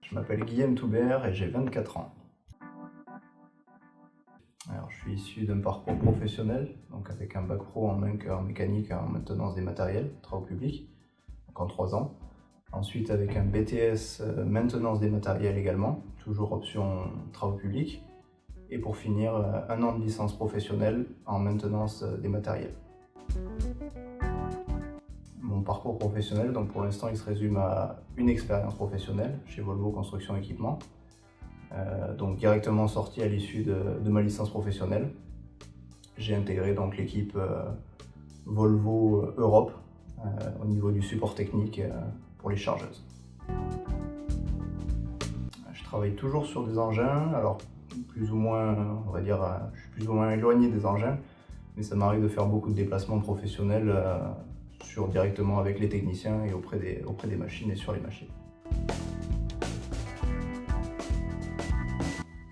Je m'appelle Guillaume Toubert et j'ai 24 ans. Alors, je suis issu d'un parcours professionnel, donc avec un bac pro en mécanique et en maintenance des matériels, travaux publics, donc en 3 ans. Ensuite avec un BTS maintenance des matériels également, toujours option travaux publics. Et pour finir, 1 an de licence professionnelle en maintenance des matériels. Mon parcours professionnel, donc pour l'instant, il se résume à une expérience professionnelle chez Volvo Construction Équipement. Donc directement sorti à l'issue de ma licence professionnelle. J'ai intégré donc l'équipe Volvo Europe au niveau du support technique pour les chargeuses. Je travaille toujours sur des engins, alors plus ou moins, on va dire, je suis plus ou moins éloigné des engins, mais ça m'arrive de faire beaucoup de déplacements professionnels directement avec les techniciens et auprès des machines et sur les machines.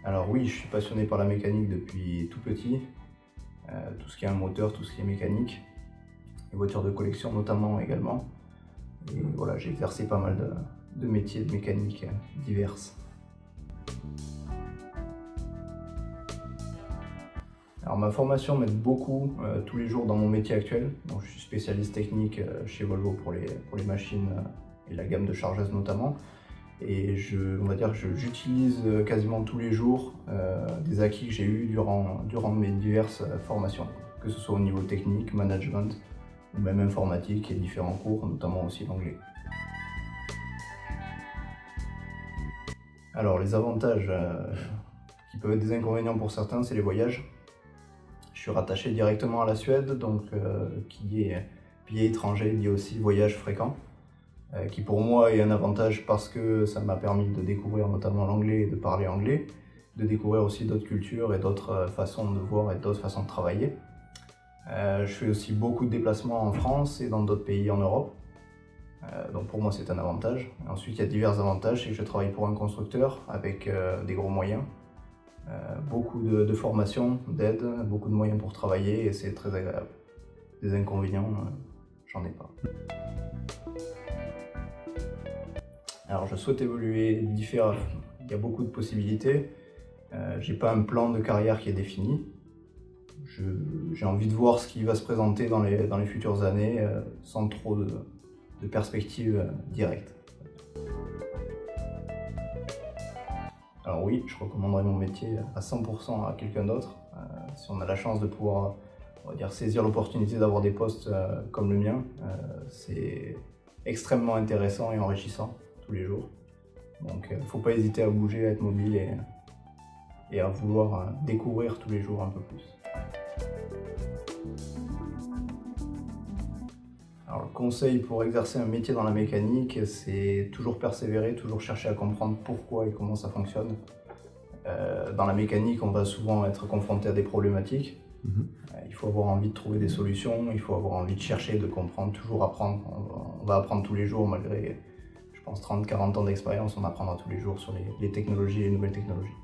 Alors oui, je suis passionné par la mécanique depuis tout petit, tout ce qui est un moteur, tout ce qui est mécanique, les voitures de collection notamment également. Et voilà, j'ai exercé pas mal de métiers de mécanique divers. Alors ma formation m'aide beaucoup tous les jours dans mon métier actuel. Donc, je suis spécialiste technique chez Volvo pour les machines et la gamme de chargeuses notamment. Et on va dire que j'utilise quasiment tous les jours des acquis que j'ai eus durant mes diverses formations, que ce soit au niveau technique, management, ou même informatique et différents cours, notamment aussi l'anglais. Alors les avantages qui peuvent être des inconvénients pour certains, c'est les voyages. Je suis rattaché directement à la Suède, donc qui est pays étranger, dit aussi voyage fréquent, qui pour moi est un avantage parce que ça m'a permis de découvrir notamment l'anglais et de parler anglais, de découvrir aussi d'autres cultures et d'autres façons de voir et d'autres façons de travailler. Je fais aussi beaucoup de déplacements en France et dans d'autres pays en Europe, donc pour moi c'est un avantage. Ensuite il y a divers avantages, c'est que je travaille pour un constructeur avec des gros moyens. Beaucoup de formation, d'aide, beaucoup de moyens pour travailler et c'est très agréable. Des inconvénients, j'en ai pas. Alors je souhaite évoluer différemment, il y a beaucoup de possibilités. J'ai pas un plan de carrière qui est défini. J'ai envie de voir ce qui va se présenter dans les futures années sans trop de perspectives directes. Alors oui, je recommanderais mon métier à 100% à quelqu'un d'autre. Si on a la chance de pouvoir, on va dire, saisir l'opportunité d'avoir des postes comme le mien, c'est extrêmement intéressant et enrichissant tous les jours. Donc il ne faut pas hésiter à bouger, à être mobile et à vouloir découvrir tous les jours un peu plus. Alors le conseil pour exercer un métier dans la mécanique, c'est toujours persévérer, toujours chercher à comprendre pourquoi et comment ça fonctionne. Dans la mécanique, on va souvent être confronté à des problématiques. Il faut avoir envie de trouver des solutions, il faut avoir envie de chercher, de comprendre, toujours apprendre. On va apprendre tous les jours malgré, je pense, 30-40 ans d'expérience, on apprendra tous les jours sur les technologies et les nouvelles technologies.